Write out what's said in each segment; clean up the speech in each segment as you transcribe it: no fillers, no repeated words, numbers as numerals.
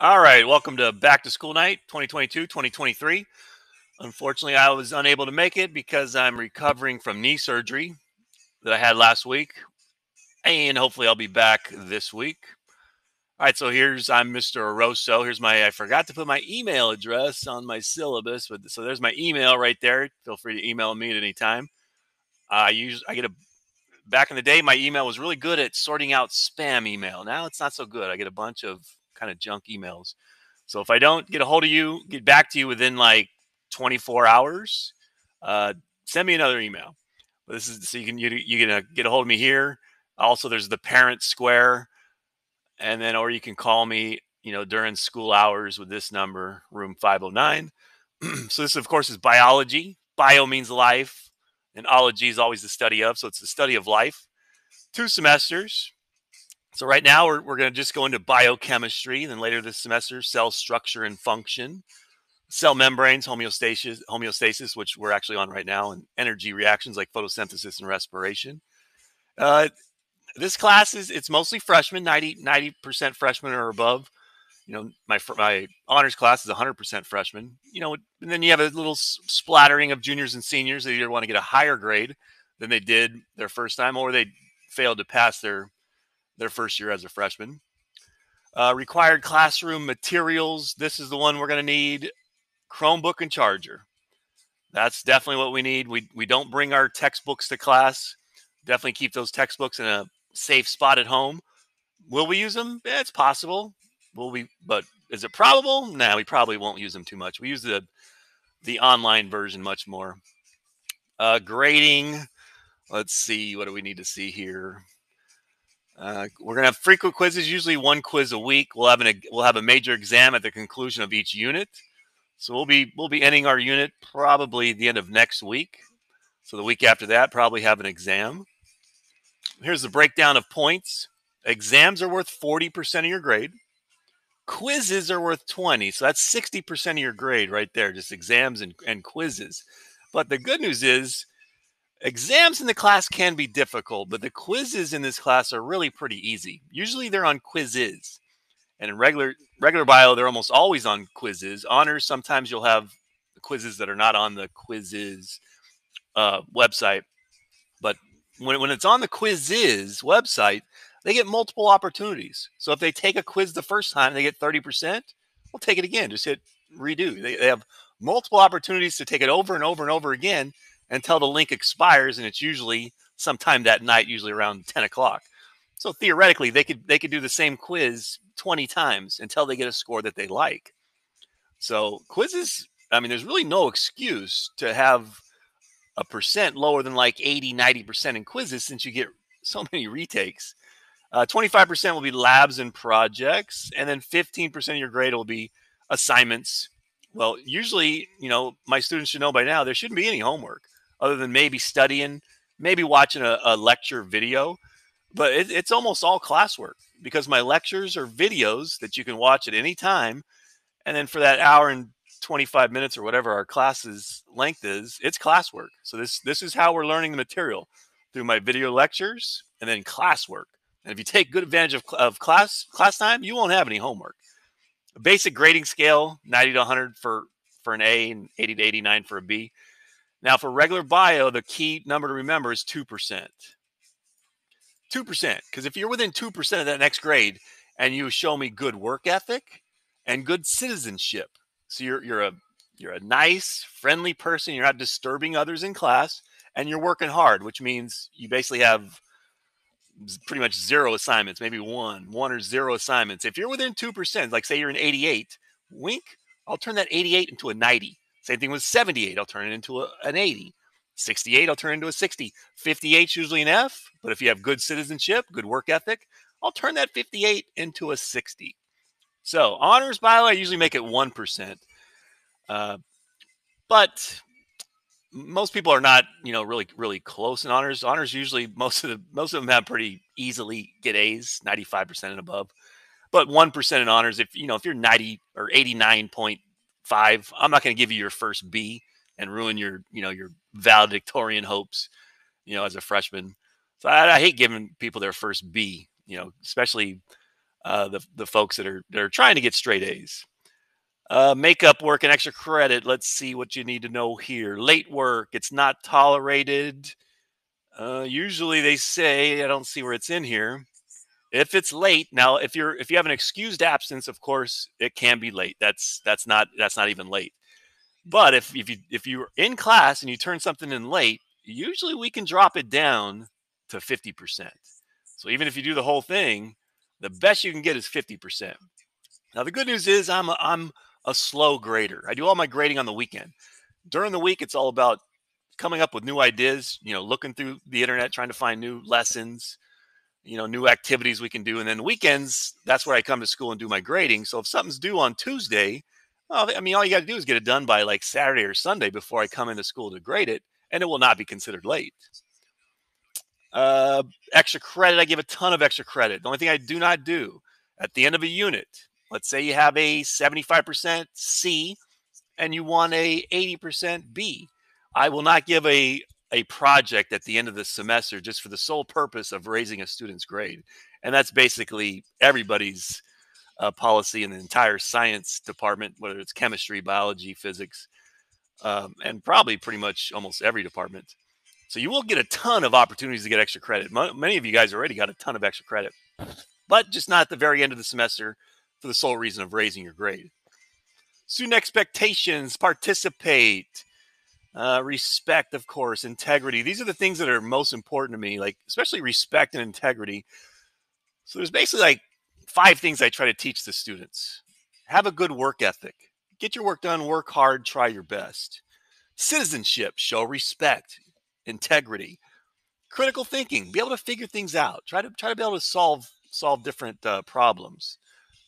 All right, welcome to Back to School Night 2022-2023. Unfortunately, I was unable to make it because I'm recovering from knee surgery that I had last week, and hopefully I'll be back this week. All right, so I'm Mr. Aroso. I forgot to put my email address on my syllabus, but so there's my email right there. Feel free to email me at any time. I get a Back in the day, my email was really good at sorting out spam email. Now it's not so good. I get a bunch of kind of junk emails. So if I don't get a hold of you, get back to you within like 24 hours, uh, send me another email. But this is so you can get a hold of me here. Also, there's the parent square, and then or you can call me, during school hours with this number, room 509. So this, of course, is biology. Bio means life, and ology is always the study of. So it's the study of life. 2 semesters. So right now we're going to just go into biochemistry. Then later this semester, cell structure and function, cell membranes, homeostasis, which we're actually on right now, and energy reactions like photosynthesis and respiration. Uh, this class it's mostly freshmen, 90% freshmen or above. My honors class is 100% freshmen. And then you have a little splattering of juniors and seniors that either want to get a higher grade than they did their first time, or they failed to pass their first year as a freshman. Required classroom materials. This is the one we're going to need: Chromebook and charger. That's definitely what we need. We don't bring our textbooks to class. Definitely keep those textbooks in a safe spot at home. Will we use them? Yeah, it's possible. Will we? But is it probable? Nah, we probably won't use them too much. We use the online version much more. Grading. Let's see. What do we need to see here? We're gonna have frequent quizzes. Usually one quiz a week. We'll have a major exam at the conclusion of each unit. So we'll be ending our unit probably the end of next week. So the week after that, probably have an exam. Here's the breakdown of points. Exams are worth 40% of your grade. Quizzes are worth 20. So that's 60% of your grade right there, just exams and quizzes. But the good news is exams in the class can be difficult, but the quizzes in this class are really pretty easy. Usually they're on quizzes. And in regular bio, they're almost always on quizzes. Honors, sometimes you'll have quizzes that are not on the quizzes website. But when it's on the quizzes website, they get multiple opportunities. So if they take a quiz the first time, they get 30%. We'll take it again. Just hit redo. They have multiple opportunities to take it over and over and over again until the link expires, and it's usually sometime that night, usually around 10 o'clock. So theoretically, they could do the same quiz 20 times until they get a score that they like. So quizzes, I mean, there's really no excuse to have a percent lower than like 80, 90% in quizzes, since you get so many retakes. 25% will be labs and projects, and then 15% of your grade will be assignments. Well, usually, my students should know by now there shouldn't be any homework other than maybe studying, maybe watching a lecture video. But it's almost all classwork, because my lectures are videos that you can watch at any time. And then for that hour and 25 minutes or whatever our class's length is, it's classwork. So this is how we're learning the material, through my video lectures and then classwork. And if you take good advantage of class time, you won't have any homework. A basic grading scale, 90 to 100 for an A and 80 to 89 for a B. Now for regular bio, the key number to remember is 2%. 2%. Because if you're within 2% of that next grade and you show me good work ethic and good citizenship, so you're a nice, friendly person, you're not disturbing others in class, and you're working hard, which means you basically have pretty much zero assignments, maybe one or zero assignments. If you're within 2%, like say you're an 88, wink, I'll turn that 88 into a 90. Same thing with 78, I'll turn it into an 80. 68, I'll turn into a 60. 58 usually an F, but if you have good citizenship, good work ethic, I'll turn that 58 into a 60. So honors bio, I usually make it 1%. But most people are not, really close in honors. Honors usually most of them have pretty easily get A's, 95% and above. But 1% in honors, if you're 90 or 89.5, I'm not going to give you your first B and ruin your valedictorian hopes, as a freshman. So I hate giving people their first B, especially the folks that are trying to get straight A's. Makeup work and extra credit. Let's see what you need to know here. Late work, it's not tolerated. Usually they say, I don't see where it's in here. If it's late, now if you have an excused absence, of course it can be late. That's not even late. But if you're in class and you turn something in late, usually we can drop it down to 50%. So even if you do the whole thing, the best you can get is 50%. Now the good news is I'm a slow grader. I do all my grading on the weekend. During the week, it's all about coming up with new ideas, looking through the internet, trying to find new lessons, new activities we can do. And then weekends, that's where I come to school and do my grading. So if something's due on Tuesday, well, I mean, all you got to do is get it done by like Saturday or Sunday before I come into school to grade it, and it will not be considered late. Uh, Extra credit, I give a ton of extra credit. The only thing I do not do at the end of a unit, let's say you have a 75% C and you want a 80% B. I will not give a project at the end of the semester just for the sole purpose of raising a student's grade. And that's basically everybody's policy in the entire science department, whether it's chemistry, biology, physics, and probably pretty much almost every department. So you will get a ton of opportunities to get extra credit. Many of you guys already got a ton of extra credit, but just not at the very end of the semester for the sole reason of raising your grade. Student expectations, participate, respect, of course, integrity. These are the things that are most important to me, like especially respect and integrity. So there's basically like 5 things I try to teach the students. Have a good work ethic. Get your work done, work hard, try your best. Citizenship, show respect, integrity. Critical thinking, be able to figure things out. Try to be able to solve different problems.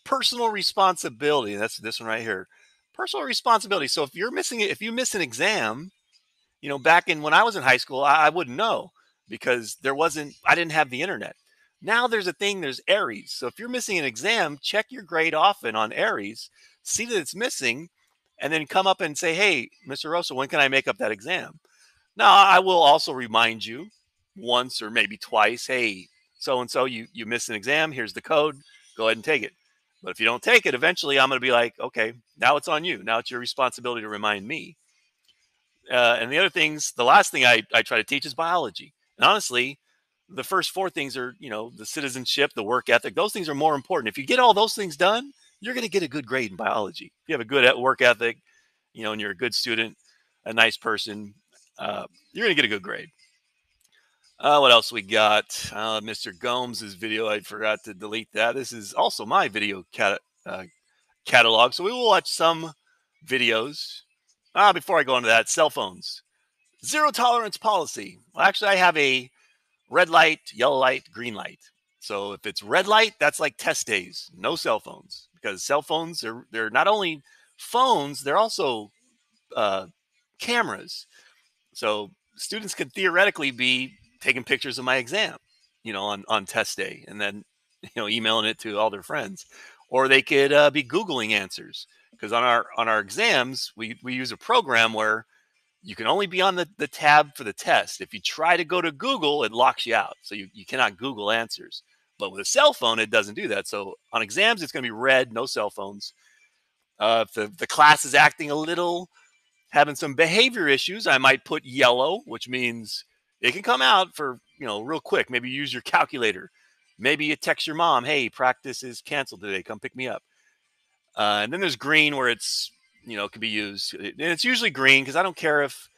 Personal responsibility, and that's this one right here. Personal responsibility. So if you miss an exam, back in when I was in high school, I wouldn't know because I didn't have the internet. Now there's Aries. So if you're missing an exam, check your grade often on Aries, see that it's missing, and then come up and say, hey, Mr. Rosa, when can I make up that exam? Now, I will also remind you once or maybe twice, hey, so and so, you missed an exam. Here's the code. Go ahead and take it. But if you don't take it, eventually I'm going to be like, okay, now it's on you. Now it's your responsibility to remind me. And the last thing I try to teach is biology. And honestly, the first 4 things are, the citizenship, the work ethic. Those things are more important. If you get all those things done, you're going to get a good grade in biology. If you have a good work ethic, and you're a good student, a nice person, you're going to get a good grade. What else we got? Mr. Gomes' video. I forgot to delete that. This is also my video catalog. So we will watch some videos. Before I go into that, cell phones. Zero tolerance policy. Well, actually, I have a red light, yellow light, green light. So if it's red light, that's like test days. No cell phones, because cell phones they're not only phones, they're also cameras. So students could theoretically be taking pictures of my exam, on test day, and then emailing it to all their friends, or they could be Googling answers, because on our exams we use a program where you can only be on the tab for the test. If you try to go to Google, it locks you out, so you cannot Google answers. But with a cell phone, it doesn't do that. So on exams, it's going to be red, no cell phones. If the class is acting a little, having some behavior issues, I might put yellow, which means it can come out for, real quick. Maybe use your calculator. Maybe you text your mom, hey, practice is canceled today. Come pick me up. And then there's green, where it's, it can be used. And it's usually green because I don't care if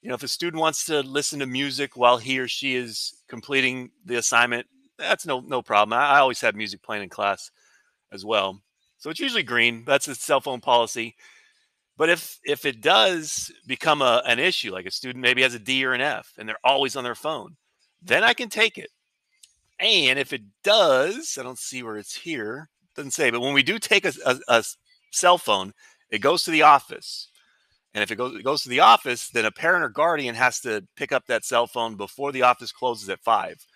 a student wants to listen to music while he or she is completing the assignment. That's no problem. I always have music playing in class as well. So it's usually green. That's a cell phone policy. But if it does become an issue, like a student maybe has a D or an F and they're always on their phone, then I can take it. And if it does, I don't see where it's here. It doesn't say, but when we do take a cell phone, it goes to the office. And if it goes to the office, then a parent or guardian has to pick up that cell phone before the office closes at 5.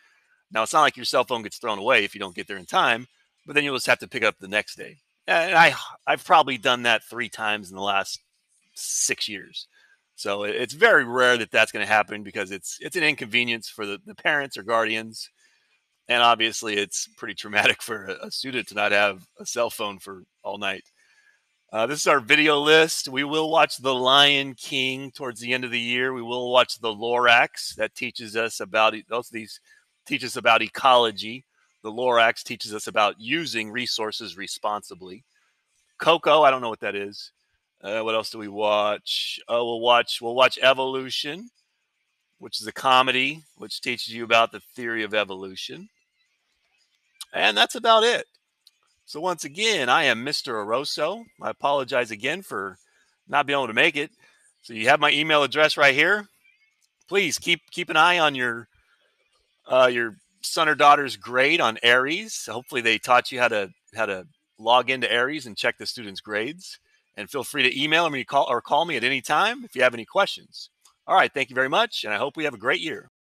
Now, it's not like your cell phone gets thrown away if you don't get there in time, but then you'll just have to pick it up the next day. And I've probably done that 3 times in the last 6 years. So it's very rare that that's going to happen, because it's an inconvenience for the parents or guardians. And obviously, it's pretty traumatic for a student to not have a cell phone for all night. This is our video list. We will watch The Lion King towards the end of the year. We will watch The Lorax. That teaches us about these teach us about ecology. The Lorax teaches us about using resources responsibly. Coco, I don't know what that is. What else do we watch? We'll watch Evolution, which is a comedy which teaches you about the theory of evolution. And that's about it. So once again, I am Mr. Oroso. I apologize again for not being able to make it. So you have my email address right here. Please keep an eye on your son or daughter's grade on Aries. Hopefully they taught you how to log into Aries and check the students' grades. And feel free to email me or call me at any time if you have any questions. All right, thank you very much, and I hope we have a great year.